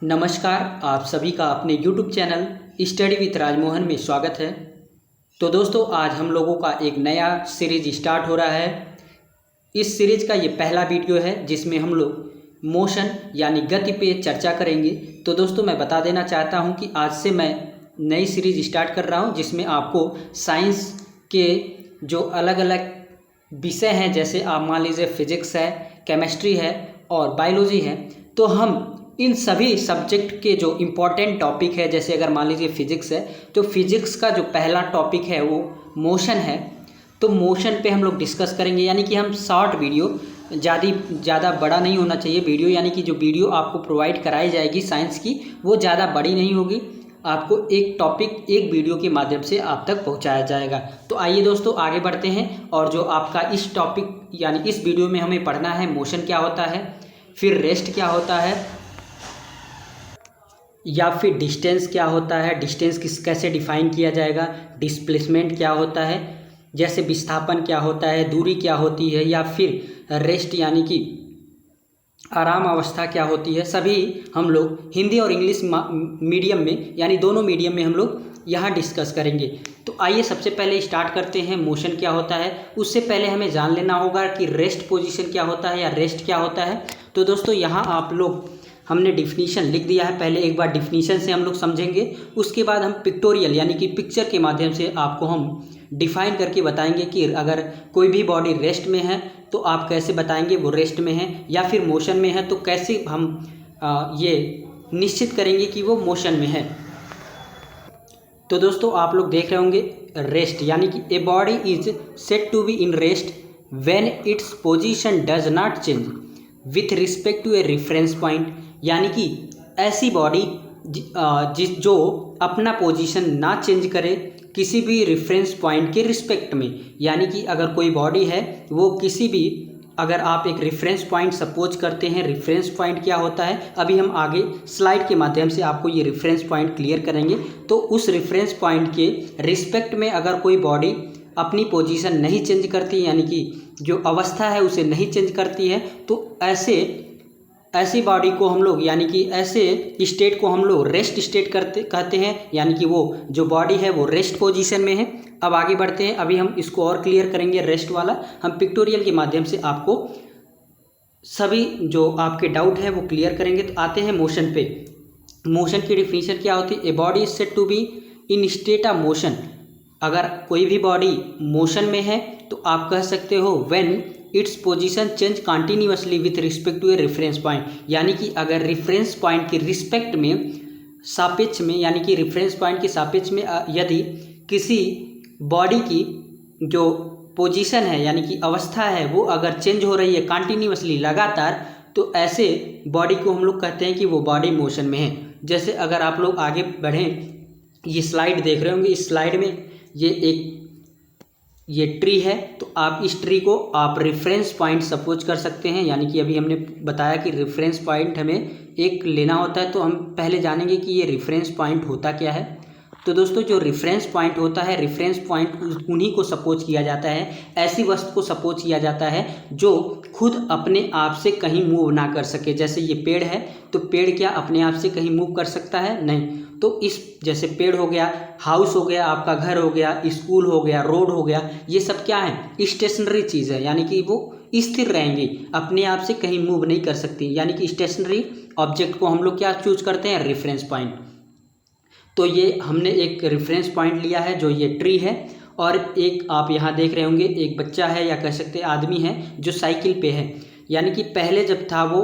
नमस्कार, आप सभी का अपने YouTube channel study with Rajmohan में स्वागत है। तो दोस्तों, आज हम लोगों का एक नया सीरीज स्टार्ट हो रहा है। इस सीरीज का ये पहला वीडियो है जिसमें हम लोग मोशन यानी गति पे चर्चा करेंगे। तो दोस्तों, मैं बता देना चाहता हूँ कि आज से मैं नई सीरीज स्टार्ट कर रहा हूँ जिसमें आपको साइंस के जो अलग अलग विषय हैं, जैसे आप मान लीजिए फिजिक्स है, केमिस्ट्री है और बायोलॉजी है, तो हम इन सभी सब्जेक्ट के जो इम्पोर्टेंट टॉपिक है, जैसे अगर मान लीजिए फिजिक्स है तो फिजिक्स का जो पहला टॉपिक है वो मोशन है। तो मोशन पे हम लोग डिस्कस करेंगे, यानी कि हम शॉर्ट वीडियो, ज़्यादा बड़ा नहीं होना चाहिए वीडियो, यानी कि जो वीडियो आपको प्रोवाइड कराई जाएगी साइंस की वो ज़्यादा बड़ी नहीं होगी। आपको एक टॉपिक एक वीडियो के माध्यम से आप तक पहुंचाया जाएगा। तो आइए दोस्तों, आगे बढ़ते हैं। और जो आपका इस टॉपिक यानी इस वीडियो में हमें पढ़ना है, मोशन क्या होता है, फिर रेस्ट क्या होता है, या फिर डिस्टेंस क्या होता है, डिस्टेंस कैसे डिफाइन किया जाएगा, डिस्प्लेसमेंट क्या होता है, जैसे विस्थापन क्या होता है, दूरी क्या होती है, या फिर रेस्ट यानी कि आराम अवस्था क्या होती है। सभी हम लोग हिंदी और इंग्लिश मीडियम में, यानी दोनों मीडियम में हम लोग यहाँ डिस्कस करेंगे। तो आइए सबसे पहले स्टार्ट करते हैं, मोशन क्या होता है। उससे पहले हमें जान लेना होगा कि रेस्ट पोजीशन क्या होता है या रेस्ट क्या होता है। तो दोस्तों, यहाँ आप लोग हमने डिफिनीशन लिख दिया है। पहले एक बार डिफिनीशन से हम लोग समझेंगे, उसके बाद हम पिक्टोरियल यानी कि पिक्चर के माध्यम से आपको हम डिफाइन करके बताएंगे कि अगर कोई भी बॉडी रेस्ट में है तो आप कैसे बताएंगे वो रेस्ट में है, या फिर मोशन में है तो कैसे हम ये निश्चित करेंगे कि वो मोशन में है। तो दोस्तों, आप लोग देख रहे होंगे रेस्ट यानी कि a body is said to be in rest when its position does not change with respect to a reference point, यानी कि ऐसी बॉडी जो अपना पोजीशन ना चेंज करे किसी भी रेफरेंस पॉइंट के रिस्पेक्ट में। यानी कि अगर कोई बॉडी है वो किसी भी, अगर आप एक रेफरेंस पॉइंट सपोज करते हैं, रेफरेंस पॉइंट क्या होता है अभी हम आगे स्लाइड के माध्यम से आपको ये रेफरेंस पॉइंट क्लियर करेंगे। तो उस रेफरेंस पॉइंट के रिस्पेक्ट में अगर कोई बॉडी अपनी पोजीशन नहीं चेंज करती, यानी कि जो अवस्था है उसे नहीं चेंज करती है, तो ऐसी बॉडी को हम लोग, यानी कि ऐसे स्टेट को हम लोग रेस्ट स्टेट कहते हैं, यानी कि वो जो बॉडी है वो रेस्ट पोजीशन में है। अब आगे बढ़ते हैं, अभी हम इसको और क्लियर करेंगे रेस्ट वाला। हम पिक्टोरियल के माध्यम से आपको सभी जो आपके डाउट है वो क्लियर करेंगे। तो आते हैं मोशन पे। मोशन की डिफिनीशन क्या होती है? A body is said to be in state of motion. अगर कोई भी बॉडी मोशन में है तो आप कह सकते हो when its position change continuously with respect to a reference point, यानी कि अगर रेफरेंस पॉइंट के रिस्पेक्ट में, सापेक्ष में, यानी कि रेफरेंस पॉइंट के सापेक्ष में यदि किसी बॉडी की जो पोजीशन है यानी कि अवस्था है वो अगर चेंज हो रही है कंटिन्यूअसली, लगातार, तो ऐसे बॉडी को हम लोग कहते हैं कि वो बॉडी मोशन में है। जैसे अगर आप लोग आगे बढ़ें, ये स्लाइड देख रहे होंगे, इस स्लाइड में ये ट्री है, तो आप इस ट्री को आप रेफरेंस पॉइंट सपोज कर सकते हैं। यानी कि अभी हमने बताया कि रेफरेंस पॉइंट हमें एक लेना होता है, तो हम पहले जानेंगे कि ये रेफरेंस पॉइंट होता क्या है। तो दोस्तों, जो रेफरेंस पॉइंट होता है, रेफरेंस पॉइंट उन्हीं को सपोज किया जाता है, ऐसी वस्तु को सपोज किया जाता है जो खुद अपने आप से कहीं मूव ना कर सके। जैसे ये पेड़ है, तो पेड़ क्या अपने आप से कहीं मूव कर सकता है? नहीं। तो इस जैसे पेड़ हो गया, हाउस हो गया, आपका घर हो गया, स्कूल हो गया, रोड हो गया, ये सब क्या है? स्टेशनरी चीज़ है, यानी कि वो स्थिर रहेंगी, अपने आप से कहीं मूव नहीं कर सकती। यानी कि स्टेशनरी ऑब्जेक्ट को हम लोग क्या चूज करते हैं? Reference point. तो ये हमने एक रेफरेंस पॉइंट लिया है जो ये ट्री है। और एक आप यहाँ देख रहे होंगे एक बच्चा है, या कह सकते हैं आदमी है, जो साइकिल पे है। यानी कि पहले जब था वो,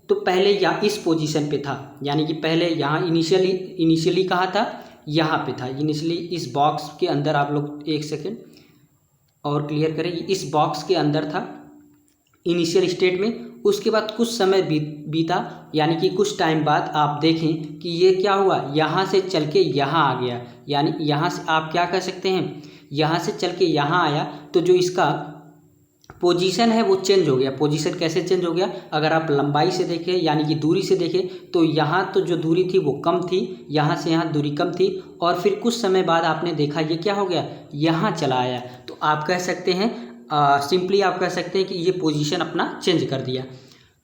तो पहले या इस पोजीशन पे था, यानी कि पहले यहाँ इनिशियली कहाँ था? यहाँ पे था इनिशियली, इस बॉक्स के अंदर। आप लोग एक सेकेंड और क्लियर करें, इस बॉक्स के अंदर था इनिशियल स्टेट में। उसके बाद कुछ समय बीता, यानी कि कुछ टाइम बाद आप देखें कि ये क्या हुआ, यहाँ से चल के यहाँ आ गया। यानी यहाँ से आप क्या कह सकते हैं, यहाँ से चल के यहाँ आया, तो जो इसका पोजीशन है वो चेंज हो गया। पोजीशन कैसे चेंज हो गया? अगर आप लंबाई से देखें, यानी कि दूरी से देखें, तो यहाँ तो जो दूरी थी वो कम थी, यहाँ से यहाँ दूरी कम थी, और फिर कुछ समय बाद आपने देखा ये क्या हो गया, यहाँ चला आया। तो आप कह सकते हैं, सिंपली आप कह सकते हैं कि ये पोजीशन अपना चेंज कर दिया।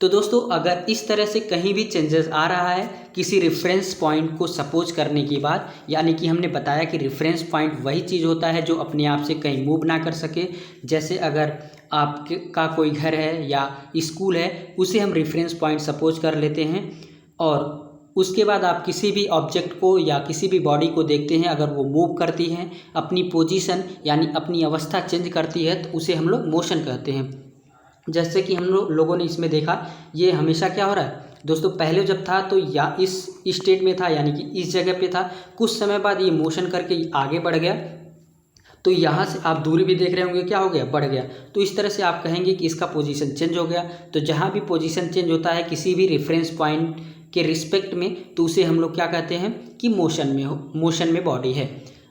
तो दोस्तों अगर इस तरह से कहीं भी चेंजेस आ रहा है किसी रेफरेंस पॉइंट को सपोज करने के बाद, यानी कि हमने बताया कि रेफरेंस पॉइंट वही चीज़ होता है जो अपने आप से कहीं मूव ना कर सके। जैसे अगर आपका कोई घर है या स्कूल है, उसे हम रेफरेंस पॉइंट सपोज कर लेते हैं, और उसके बाद आप किसी भी ऑब्जेक्ट को या किसी भी बॉडी को देखते हैं, अगर वो मूव करती है, अपनी पोजीशन यानी अपनी अवस्था चेंज करती है, तो उसे हम लोग मोशन कहते हैं। जैसे कि हम लोगों ने इसमें देखा, ये हमेशा क्या हो रहा है दोस्तों, पहले जब था तो या इस स्टेट में था, यानी कि इस जगह पे था, कुछ समय बाद ये मोशन करके आगे बढ़ गया, तो यहाँ से आप दूरी भी देख रहे होंगे, क्या हो गया, बढ़ गया। तो इस तरह से आप कहेंगे कि इसका पोजीशन चेंज हो गया। तो जहाँ भी पोजीशन चेंज होता है किसी भी रेफरेंस पॉइंट के रिस्पेक्ट में, तो उसे हम लोग क्या कहते हैं कि मोशन में बॉडी है।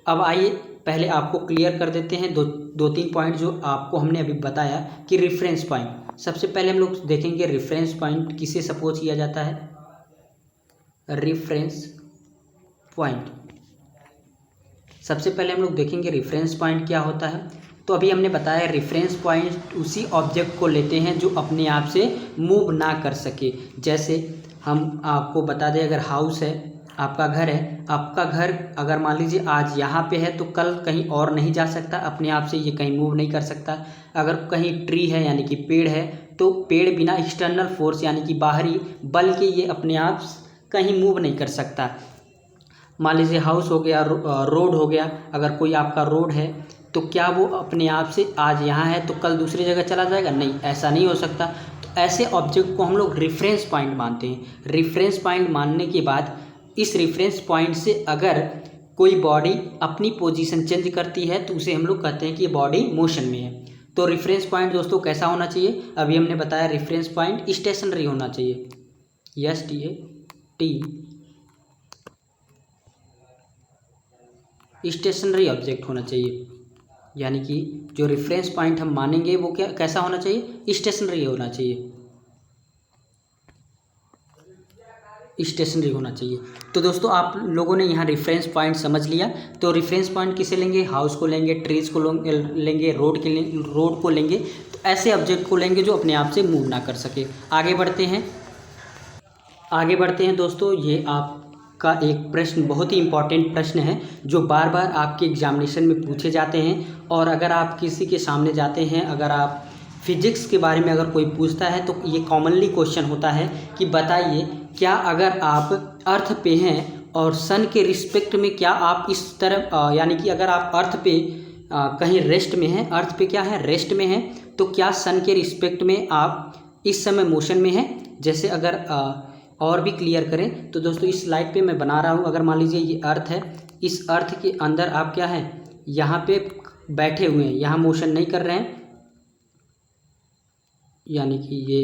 अब आइए पहले आपको क्लियर कर देते हैं दो तीन पॉइंट जो आपको हमने अभी बताया कि रेफरेंस पॉइंट। सबसे पहले हम लोग देखेंगे रेफरेंस पॉइंट किसे सपोज किया जाता है। रेफरेंस पॉइंट, सबसे पहले हम लोग देखेंगे रेफरेंस पॉइंट क्या होता है। तो अभी हमने बताया रेफरेंस पॉइंट उसी ऑब्जेक्ट को लेते हैं जो अपने आप से मूव ना कर सके। जैसे हम आपको बता दें, अगर हाउस है, आपका घर है, आपका घर अगर मान लीजिए आज यहाँ पे है तो कल कहीं और नहीं जा सकता, अपने आप से ये कहीं मूव नहीं कर सकता। अगर कहीं ट्री है यानी कि पेड़ है, तो पेड़ बिना एक्सटर्नल फोर्स यानी कि बाहरी बल के ये अपने आप कहीं मूव नहीं कर सकता। मान लीजिए हाउस हो गया, रोड हो गया, अगर कोई आपका रोड है तो क्या वो अपने आप से आज यहाँ है तो कल दूसरी जगह चला जाएगा? नहीं, ऐसा नहीं हो सकता। तो ऐसे ऑब्जेक्ट को हम लोग रेफरेंस पॉइंट मानते हैं। रेफरेंस पॉइंट मानने के बाद इस रेफरेंस पॉइंट से अगर कोई बॉडी अपनी पोजीशन चेंज करती है तो उसे हम लोग कहते हैं कि ये बॉडी मोशन में है। तो रेफरेंस पॉइंट दोस्तों कैसा होना चाहिए, अभी हमने बताया रेफरेंस पॉइंट स्टेशनरी होना चाहिए, स्टेशनरी ऑब्जेक्ट होना चाहिए। यानी कि जो रेफरेंस पॉइंट हम मानेंगे वो कैसा होना चाहिए, स्टेशनरी होना चाहिए, स्टेशनरी होना चाहिए। तो दोस्तों आप लोगों ने यहाँ रेफरेंस पॉइंट समझ लिया। तो रेफरेंस पॉइंट किसे लेंगे, हाउस को लेंगे, ट्रीज को लेंगे, रोड को लेंगे, तो ऐसे ऑब्जेक्ट को लेंगे जो अपने आप से मूव ना कर सके। आगे बढ़ते हैं दोस्तों, ये आपका एक प्रश्न बहुत ही इंपॉर्टेंट प्रश्न है जो बार बार आपके एग्जामिनेशन में पूछे जाते हैं। और अगर आप किसी के सामने जाते हैं, अगर आप फिजिक्स के बारे में अगर कोई पूछता है तो ये कॉमनली क्वेश्चन होता है कि बताइए, क्या अगर आप अर्थ पे हैं और सन के रिस्पेक्ट में क्या आप इस तरह यानी कि अगर आप अर्थ पे कहीं रेस्ट में हैं, अर्थ पे क्या है, रेस्ट में हैं, तो क्या सन के रिस्पेक्ट में आप इस समय मोशन में हैं? जैसे अगर और भी क्लियर करें तो दोस्तों इस स्लाइड पे मैं बना रहा हूँ, अगर मान लीजिए ये अर्थ है, इस अर्थ के अंदर आप क्या है, यहाँ पे बैठे हुए हैं, यहाँ मोशन नहीं कर रहे हैं, यानी कि ये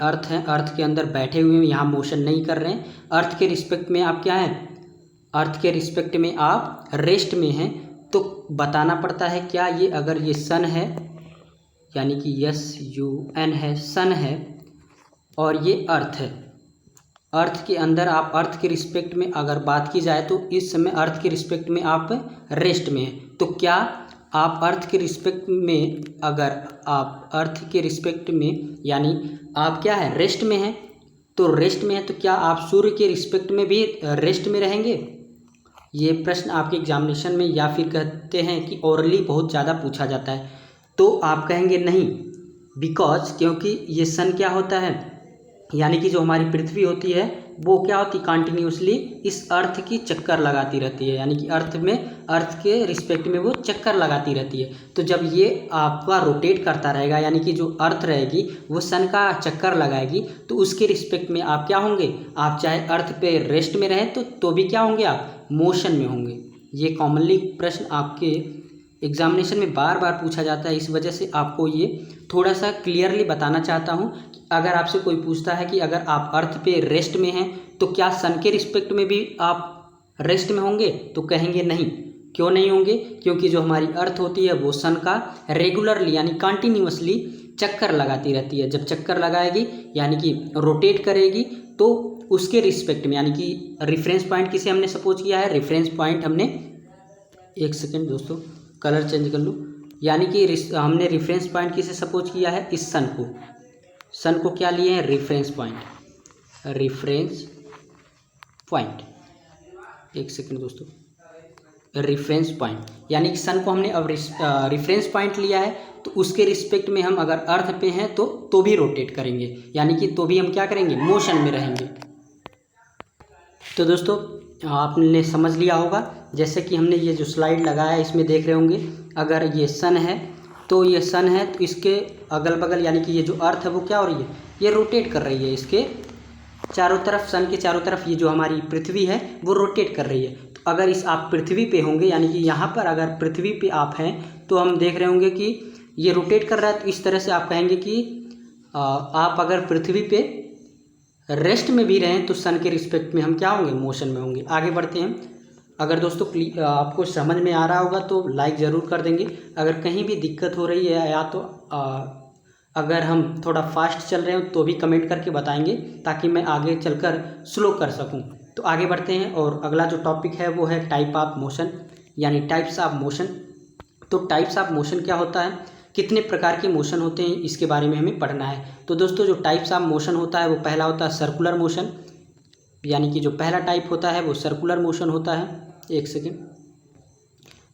अर्थ है, अर्थ के अंदर बैठे हुए हैं, यहाँ मोशन नहीं कर रहे हैं। अर्थ के रिस्पेक्ट में आप क्या है, अर्थ के रिस्पेक्ट में आप रेस्ट में हैं। तो बताना पड़ता है क्या ये, अगर ये सन है यानी कि SUN है, सन है, और ये अर्थ है, अर्थ के अंदर आप अर्थ के रिस्पेक्ट में अगर बात की जाए तो इस समय अर्थ के रिस्पेक्ट में आप रेस्ट में हैं। तो क्या आप अर्थ के रिस्पेक्ट में, अगर आप अर्थ के रिस्पेक्ट में यानी आप क्या है, रेस्ट में हैं, तो रेस्ट में है तो क्या आप सूर्य के रिस्पेक्ट में भी रेस्ट में रहेंगे? ये प्रश्न आपके एग्जामिनेशन में या फिर कहते हैं कि ओरली बहुत ज़्यादा पूछा जाता है। तो आप कहेंगे नहीं, बिकॉज क्योंकि ये सन क्या होता है, यानी कि जो हमारी पृथ्वी होती है वो क्या होती, कंटिन्यूसली इस अर्थ की चक्कर लगाती रहती है, यानी कि अर्थ के रिस्पेक्ट में वो चक्कर लगाती रहती है। तो जब ये आपका रोटेट करता रहेगा, यानी कि जो अर्थ रहेगी वो सन का चक्कर लगाएगी, तो उसके रिस्पेक्ट में आप क्या होंगे, आप चाहे अर्थ पे रेस्ट में रहें तो भी क्या होंगे, आप मोशन में होंगे। ये कॉमनली प्रश्न आपके एग्जामिनेशन में बार बार पूछा जाता है, इस वजह से आपको ये थोड़ा सा क्लियरली बताना चाहता हूँ। अगर आपसे कोई पूछता है कि अगर आप अर्थ पे रेस्ट में हैं तो क्या सन के रिस्पेक्ट में भी आप रेस्ट में होंगे, तो कहेंगे नहीं। क्यों नहीं होंगे, क्योंकि जो हमारी अर्थ होती है वो सन का रेगुलरली यानी कंटिन्यूसली चक्कर लगाती रहती है। जब चक्कर लगाएगी यानी कि रोटेट करेगी, तो उसके रिस्पेक्ट में, यानी कि रेफरेंस पॉइंट किसे हमने सपोज किया है, रेफरेंस पॉइंट हमने, एक सेकेंड दोस्तों कलर चेंज कर लूँ, यानी कि हमने रेफरेंस पॉइंट किसे सपोज किया है, इस सन को। सन को क्या लिए हैं, रेफरेंस पॉइंट, रेफरेंस पॉइंट, एक सेकंड दोस्तों, रेफरेंस पॉइंट, यानी कि सन को हमने अब रेफरेंस पॉइंट लिया है, तो उसके रिस्पेक्ट में हम अगर अर्थ पे हैं तो भी रोटेट करेंगे, यानी कि तो भी हम क्या करेंगे, मोशन में रहेंगे। तो दोस्तों आपने समझ लिया होगा, जैसे कि हमने ये जो स्लाइड लगाया है इसमें देख रहे होंगे, अगर ये सन है तो ये सन है, तो इसके अगल बगल यानी कि ये जो अर्थ है वो क्या हो रही है, ये रोटेट कर रही है इसके चारों तरफ, सन के चारों तरफ ये जो हमारी पृथ्वी है वो रोटेट कर रही है। तो अगर इस आप पृथ्वी पे होंगे, यानी कि यहाँ पर अगर पृथ्वी पे आप हैं तो हम देख रहे होंगे कि ये रोटेट कर रहा है, तो इस तरह से आप कहेंगे कि आप अगर पृथ्वी पे रेस्ट में भी रहें तो सन के रिस्पेक्ट में हम क्या होंगे, मोशन में होंगे। आगे बढ़ते हैं। अगर दोस्तों आपको समझ में आ रहा होगा तो लाइक ज़रूर कर देंगे, अगर कहीं भी दिक्कत हो रही है या तो अगर हम थोड़ा फास्ट चल रहे हो तो भी कमेंट करके बताएंगे, ताकि मैं आगे चलकर स्लो कर सकूं। तो आगे बढ़ते हैं, और अगला जो टॉपिक है वो है टाइप ऑफ मोशन, यानी टाइप्स ऑफ मोशन। तो टाइप्स ऑफ मोशन क्या होता है, कितने प्रकार के मोशन होते हैं, इसके बारे में हमें पढ़ना है। तो दोस्तों जो टाइप्स ऑफ मोशन होता है वो पहला होता है सर्कुलर मोशन, यानी कि जो पहला टाइप होता है वो सर्कुलर मोशन होता है। एक सेकेंड,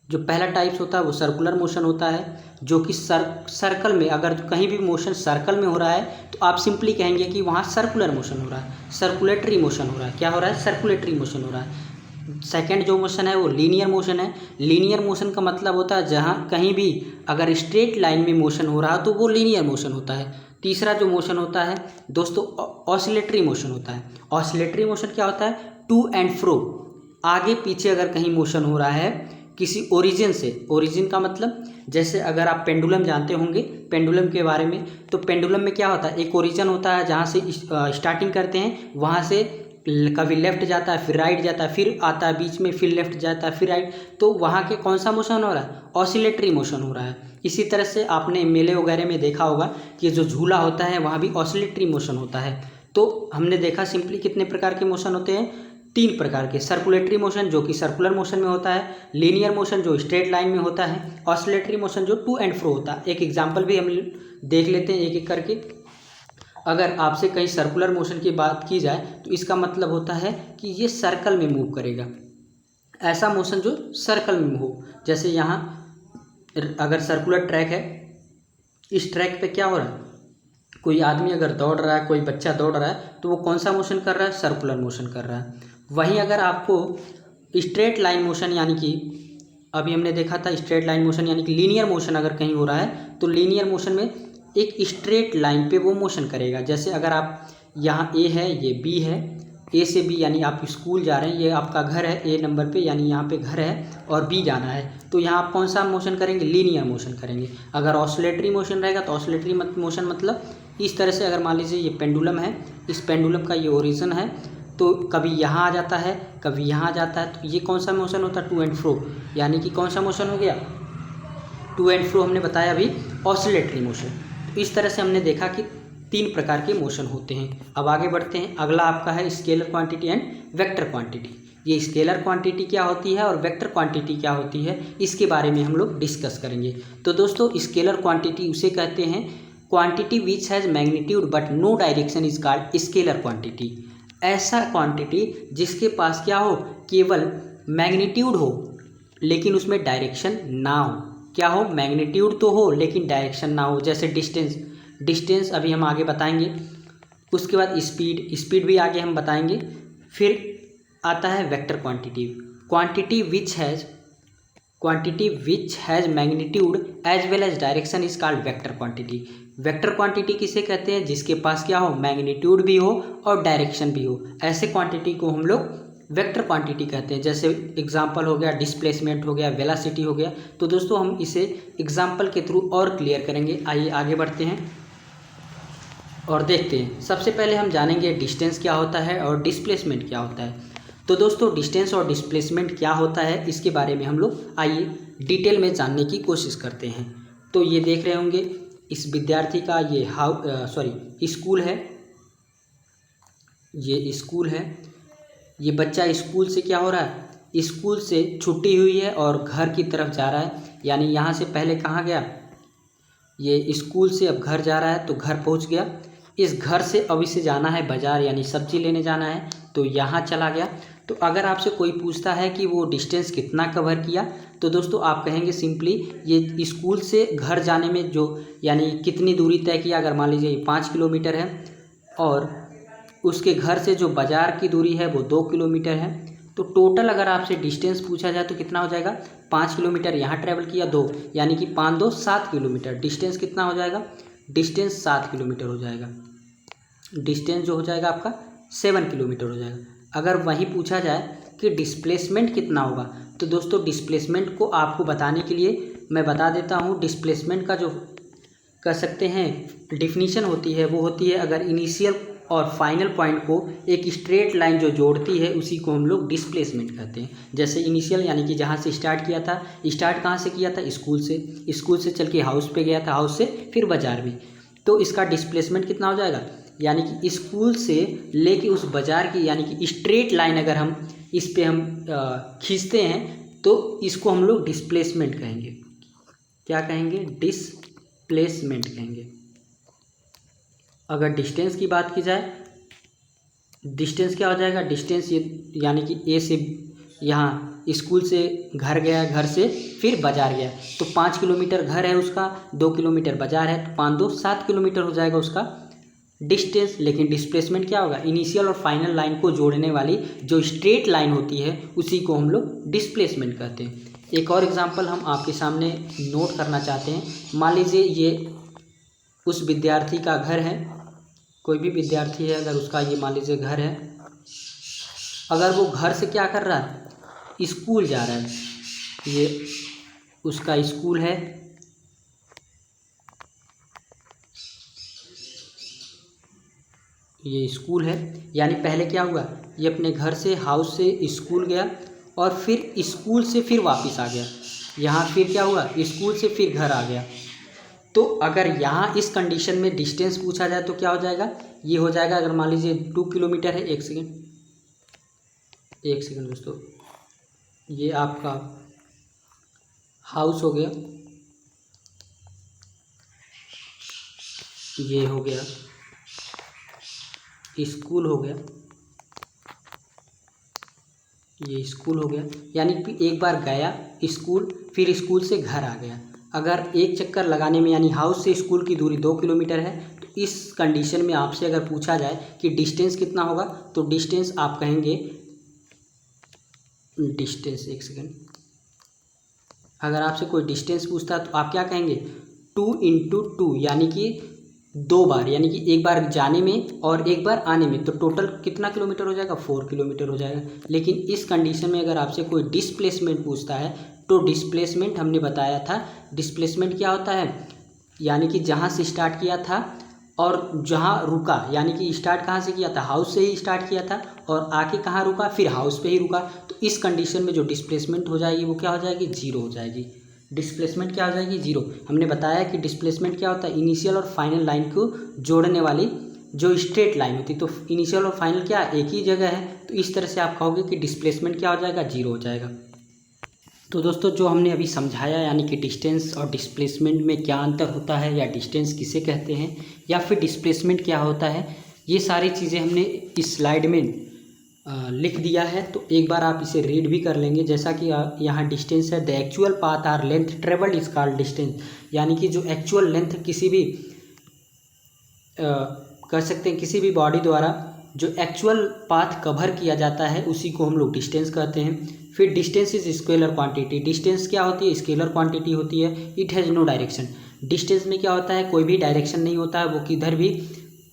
जो पहला टाइप्स होता है वो सर्कुलर मोशन होता है, जो कि सर्कल में, अगर कहीं भी मोशन सर्कल में हो रहा है तो आप सिंपली कहेंगे कि वहाँ सर्कुलर मोशन हो रहा है, सर्कुलेटरी मोशन हो रहा है। क्या हो रहा है, सर्कुलेटरी मोशन हो रहा है। सेकंड जो मोशन है वो लीनियर मोशन है। लीनियर मोशन का मतलब होता है जहाँ कहीं भी अगर स्ट्रेट लाइन में मोशन हो रहा है तो वो लीनियर मोशन होता है। तीसरा जो मोशन होता है दोस्तों ऑसिलेटरी मोशन होता है। ऑसिलेटरी मोशन क्या होता है, टू एंड फ्रो, आगे पीछे अगर कहीं मोशन हो रहा है किसी ओरिजिन से, ओरिजिन का मतलब जैसे अगर आप पेंडुलम जानते होंगे, पेंडुलम के बारे में, तो पेंडुलम में क्या होता है, एक ओरिजिन होता है जहाँ से स्टार्टिंग करते हैं, वहाँ से कभी लेफ्ट जाता है फिर राइट जाता है, फिर आता है बीच में, फिर लेफ्ट जाता है फिर राइट, तो वहाँ के कौन सा मोशन हो रहा है, ऑसिलेटरी मोशन हो रहा है। इसी तरह से आपने मेले वगैरह में देखा होगा कि जो झूला होता है वहाँ भी ऑसिलेटरी मोशन होता है। तो हमने देखा सिंपली कितने प्रकार के मोशन होते हैं, 3 प्रकार के, सर्कुलेटरी मोशन जो कि सर्कुलर मोशन में होता है, लीनियर मोशन जो स्ट्रेट लाइन में होता है, ऑसिलेटरी मोशन जो टू एंड फ्रो होता है। एक एग्जाम्पल भी हम देख लेते हैं एक एक करके। अगर आपसे कहीं सर्कुलर मोशन की बात की जाए तो इसका मतलब होता है कि ये सर्कल में मूव करेगा, ऐसा मोशन जो सर्कल में हो। जैसे यहाँ अगर सर्कुलर ट्रैक है, इस ट्रैक पे क्या हो रहा है, कोई आदमी अगर दौड़ रहा है, कोई बच्चा दौड़ रहा है, तो वो कौन सा मोशन कर रहा है, सर्कुलर मोशन कर रहा है। वहीं अगर आपको स्ट्रेट लाइन मोशन, यानी कि अभी हमने देखा था स्ट्रेट लाइन मोशन यानी कि लीनियर मोशन अगर कहीं हो रहा है, तो लीनियर मोशन में एक स्ट्रेट लाइन पे वो मोशन करेगा। जैसे अगर आप यहाँ ए है, ये बी है, ए से बी यानी आप स्कूल जा रहे हैं, ये आपका घर है ए नंबर पे, यानी यहाँ पे घर है और बी जाना है, तो यहाँ आप कौन सा मोशन करेंगे, लीनियर मोशन करेंगे। अगर ऑसिलेटरी मोशन रहेगा तो ऑसिलेटरी मोशन मतलब इस तरह से, अगर मान लीजिए ये पेंडुलम है, इस पेंडुलम का ये ओरिजिन है, तो कभी यहाँ आ जाता है कभी यहाँ आ जाता है, तो ये कौन सा मोशन होता है, टू एंड फ्रो, यानी कि कौन सा मोशन हो गया, टू एंड फ्रो हमने बताया अभी, ऑसिलेटरी मोशन। तो इस तरह से हमने देखा कि 3 प्रकार के मोशन होते हैं। अब आगे बढ़ते हैं, अगला आपका है scalar quantity and vector quantity. ये स्केलर क्वांटिटी क्या होती है और वेक्टर क्वांटिटी क्या होती है, इसके बारे में हम लोग डिस्कस करेंगे। तो दोस्तों स्केलर क्वांटिटी उसे कहते हैं quantity which has magnitude but no direction is called scalar quantity. ऐसा क्वांटिटी जिसके पास क्या हो, केवल मैग्नीट्यूड हो लेकिन उसमें डायरेक्शन ना हो। क्या हो, मैग्नीट्यूड तो हो लेकिन डायरेक्शन ना हो। जैसे डिस्टेंस अभी हम आगे बताएंगे, उसके बाद स्पीड भी आगे हम बताएंगे। फिर आता है vector quantity, quantity which has magnitude as well as direction is called vector quantity. Vector quantity किसे कहते हैं, जिसके पास क्या हो, मैग्नीट्यूड भी हो और डायरेक्शन भी हो, ऐसे क्वांटिटी को हम लोग वेक्टर क्वांटिटी कहते हैं। जैसे एग्जांपल हो गया डिस्प्लेसमेंट हो गया, वेलोसिटी हो गया। तो दोस्तों हम इसे एग्जांपल के थ्रू और क्लियर करेंगे। आइए आगे बढ़ते हैं और देखते हैं। सबसे पहले हम जानेंगे डिस्टेंस क्या होता है और डिस्प्लेसमेंट क्या होता है। तो दोस्तों डिस्टेंस और डिस्प्लेसमेंट क्या होता है इसके बारे में हम लोग आइए डिटेल में जानने की कोशिश करते हैं। तो ये देख रहे होंगे इस विद्यार्थी का ये स्कूल है, ये स्कूल है। ये बच्चा स्कूल से क्या हो रहा है, स्कूल से छुट्टी हुई है और घर की तरफ जा रहा है, यानी यहाँ से पहले कहाँ गया, ये स्कूल से अब घर जा रहा है, तो घर पहुँच गया। इस घर से अब इसे जाना है बाज़ार यानी सब्जी लेने जाना है, तो यहाँ चला गया। तो अगर आपसे कोई पूछता है कि वो डिस्टेंस कितना कवर किया, तो दोस्तों आप कहेंगे सिंपली ये स्कूल से घर जाने में जो यानी कितनी दूरी तय किया। अगर मान लीजिए 5 किलोमीटर है और उसके घर से जो बाज़ार की दूरी है वो 2 किलोमीटर है, तो टोटल अगर आपसे डिस्टेंस पूछा जाए तो कितना हो जाएगा। 5 किलोमीटर यहाँ ट्रैवल किया 2, यानी कि 5 2 7 किलोमीटर। डिस्टेंस कितना हो जाएगा, डिस्टेंस 7 किलोमीटर हो जाएगा। डिस्टेंस जो हो जाएगा आपका 7 किलोमीटर हो जाएगा। अगर वहीं पूछा जाए कि डिस्प्लेसमेंट कितना होगा, तो दोस्तों डिस्प्लेसमेंट को आपको बताने के लिए मैं बता देता हूँ। डिस्प्लेसमेंट का जो कह सकते हैं डिफिनीशन होती है वो होती है, अगर इनिशियल और फाइनल पॉइंट को एक स्ट्रेट लाइन जो जोड़ती है उसी को हम लोग डिस्प्लेसमेंट कहते हैं। जैसे इनिशियल यानी कि जहाँ से स्टार्ट किया था, स्टार्ट कहाँ से किया था, स्कूल से, स्कूल से चल के हाउस पे गया था, हाउस से फिर बाज़ार में, तो इसका डिस्प्लेसमेंट कितना हो जाएगा। यानी कि स्कूल से लेके उस बाज़ार की यानी कि स्ट्रेट लाइन अगर हम इस पे हम खींचते हैं तो इसको हम लोग डिस्प्लेसमेंट कहेंगे। क्या कहेंगे, डिस्प्लेसमेंट कहेंगे। अगर डिस्टेंस की बात की जाए, डिस्टेंस क्या हो जाएगा, डिस्टेंस ये यानी कि ए से यहाँ स्कूल से घर गया, घर से फिर बाज़ार गया, तो 5 किलोमीटर घर है उसका, 2 किलोमीटर बाज़ार है, तो 5 2 7 किलोमीटर हो जाएगा उसका डिस्टेंस। लेकिन डिस्प्लेसमेंट क्या होगा, इनिशियल और फाइनल लाइन को जोड़ने वाली जो स्ट्रेट लाइन होती है उसी को हम लोग डिस्प्लेसमेंट कहते हैं। एक और एग्जांपल हम आपके सामने नोट करना चाहते हैं। मान लीजिए ये उस विद्यार्थी का घर है, कोई भी विद्यार्थी है अगर उसका ये मान लीजिए घर है, अगर वो घर से क्या कर रहा है, स्कूल जा रहा है, ये उसका स्कूल है, ये स्कूल है। यानी पहले क्या हुआ, ये अपने घर से हाउस से स्कूल गया और फिर स्कूल से फिर वापस आ गया। यहाँ फिर क्या हुआ, स्कूल से फिर घर आ गया। तो अगर यहाँ इस कंडीशन में डिस्टेंस पूछा जाए तो क्या हो जाएगा, ये हो जाएगा, अगर मान लीजिए 2 किलोमीटर है, एक सेकेंड दोस्तों, ये आपका हाउस हो गया, ये हो गया स्कूल हो गया, ये स्कूल हो गया। यानी कि एक बार गया स्कूल, फिर स्कूल से घर आ गया। अगर एक चक्कर लगाने में यानी हाउस से स्कूल की दूरी 2 किलोमीटर है, तो इस कंडीशन में आपसे अगर पूछा जाए कि डिस्टेंस कितना होगा, तो डिस्टेंस आप कहेंगे डिस्टेंस, एक सेकेंड, अगर आपसे कोई डिस्टेंस पूछता है तो आप क्या कहेंगे, 2 × 2, यानी कि 2 बार, यानी कि एक बार जाने में और एक बार आने में, तो टोटल कितना किलोमीटर हो जाएगा, 4 किलोमीटर हो जाएगा। लेकिन इस कंडीशन में अगर आपसे कोई डिस्प्लेसमेंट पूछता है, तो डिस्प्लेसमेंट हमने बताया था, डिस्प्लेसमेंट क्या होता है, यानी कि जहाँ से स्टार्ट किया था और जहाँ रुका, यानी कि स्टार्ट कहाँ से किया था, हाउस से ही स्टार्ट किया था और आके कहाँ रुका, फिर हाउस पे ही रुका, तो इस कंडीशन में जो डिस्प्लेसमेंट हो जाएगी वो क्या हो जाएगी, 0 हो जाएगी। डिस्प्लेसमेंट क्या हो जाएगी, 0। हमने बताया कि डिस्प्लेसमेंट क्या होता है, इनिशियल और फाइनल लाइन को जोड़ने वाली जो स्ट्रेट लाइन होती है। तो इनिशियल और फाइनल क्या एक ही जगह है, तो इस तरह से आप कहोगे कि डिस्प्लेसमेंट क्या हो जाएगा, 0 हो जाएगा। तो दोस्तों जो हमने अभी समझाया, यानी कि डिस्टेंस और डिस्प्लेसमेंट में क्या अंतर होता है, या डिस्टेंस किसे कहते हैं, या फिर डिस्प्लेसमेंट क्या होता है, ये सारी चीज़ें हमने इस स्लाइड में लिख दिया है। तो एक बार आप इसे रीड भी कर लेंगे। जैसा कि यहाँ डिस्टेंस है, the actual path or length travelled is called distance, यानी कि जो एक्चुअल लेंथ किसी भी कह सकते हैं किसी भी बॉडी द्वारा जो एक्चुअल पाथ कवर किया जाता है उसी को हम लोग डिस्टेंस कहते हैं। फिर distance is scalar quantity, distance क्या होती है, स्केलर क्वांटिटी होती है। It has no direction, distance में क्या होता है, कोई भी डायरेक्शन नहीं होता है, वो किधर भी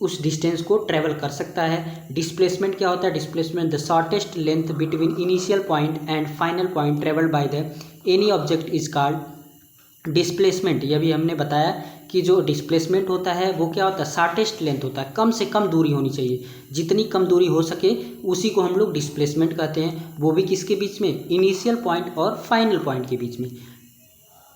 उस डिस्टेंस को ट्रेवल कर सकता है। डिस्प्लेसमेंट क्या होता है, displacement the shortest length between initial point and final point travelled by the any object is called displacement. यह भी हमने बताया कि जो डिस्प्लेसमेंट होता है वो क्या होता है, शॉर्टेस्ट लेंथ होता है, कम से कम दूरी होनी चाहिए, जितनी कम दूरी हो सके उसी को हम लोग डिस्प्लेसमेंट कहते हैं। वो भी किसके बीच में, इनिशियल पॉइंट और फाइनल पॉइंट के बीच में,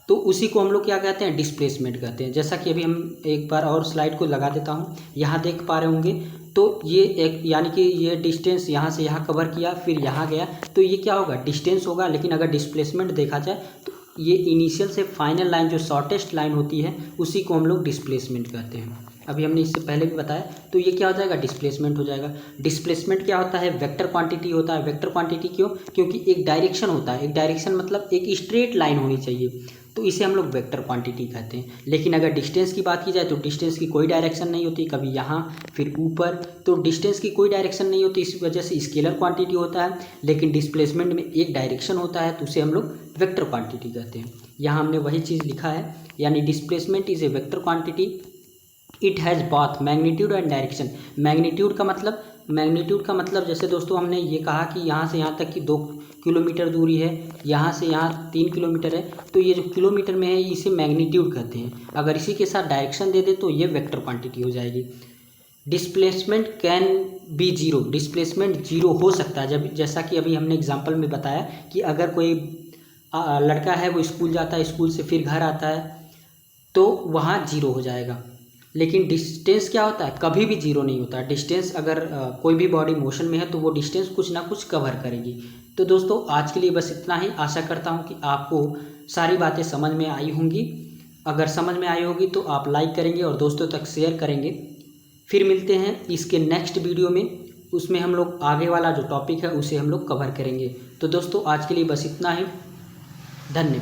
तो उसी को हम लोग क्या कहते हैं, डिस्प्लेसमेंट कहते हैं। जैसा कि अभी हम एक बार और स्लाइड को लगा देता हूँ, यहाँ देख पा रहे होंगे। तो ये एक यानी कि ये डिस्टेंस यहाँ से यहाँ कवर किया, फिर यहाँ गया, तो ये क्या होगा, डिस्टेंस होगा। लेकिन अगर डिस्प्लेसमेंट देखा जाए तो ये इनिशियल से फाइनल लाइन जो शॉर्टेस्ट लाइन होती है उसी को हम लोग डिस्प्लेसमेंट कहते हैं। अभी हमने इससे पहले भी बताया। तो ये क्या हो जाएगा, डिस्प्लेसमेंट हो जाएगा। डिस्प्लेसमेंट क्या होता है, वेक्टर क्वांटिटी होता है। वेक्टर क्वांटिटी क्यों, क्योंकि एक डायरेक्शन होता है, एक डायरेक्शन मतलब एक स्ट्रेट लाइन होनी चाहिए, तो इसे हम लोग वेक्टर क्वांटिटी कहते हैं। लेकिन अगर डिस्टेंस की बात की जाए तो डिस्टेंस की कोई डायरेक्शन नहीं होती, कभी यहाँ फिर ऊपर, तो डिस्टेंस की कोई डायरेक्शन नहीं होती, इस वजह से स्केलर क्वांटिटी होता है। लेकिन डिस्प्लेसमेंट में एक डायरेक्शन होता है, तो उसे हम लोग वेक्टर क्वांटिटी कहते हैं। यहाँ हमने वही चीज़ लिखा है, यानी displacement is a vector quantity, it has both magnitude and direction. Magnitude का मतलब जैसे दोस्तों हमने ये कहा कि यहाँ से यहाँ तक की 2 किलोमीटर दूरी है, यहाँ से यहाँ 3 किलोमीटर है, तो ये जो किलोमीटर में है इसे मैग्नीट्यूड कहते हैं। अगर इसी के साथ डायरेक्शन दे दे तो ये वेक्टर क्वांटिटी हो जाएगी। Displacement can be zero, displacement zero हो सकता है, जब जैसा कि अभी हमने एग्जाम्पल में बताया कि अगर कोई लड़का है वो स्कूल जाता है, स्कूल से फिर घर आता है, तो वहाँ जीरो हो जाएगा। लेकिन डिस्टेंस क्या होता है, कभी भी जीरो नहीं होता। डिस्टेंस अगर कोई भी बॉडी मोशन में है तो वो डिस्टेंस कुछ ना कुछ कवर करेगी। तो दोस्तों आज के लिए बस इतना ही। आशा करता हूँ कि आपको सारी बातें समझ में आई होंगी। अगर समझ में आई होगी तो आप लाइक करेंगे और दोस्तों तक शेयर करेंगे। फिर मिलते हैं इसके नेक्स्ट वीडियो में, उसमें हम लोग आगे वाला जो टॉपिक है उसे हम लोग कवर करेंगे। तो दोस्तों आज के लिए बस इतना ही, धन्यवाद।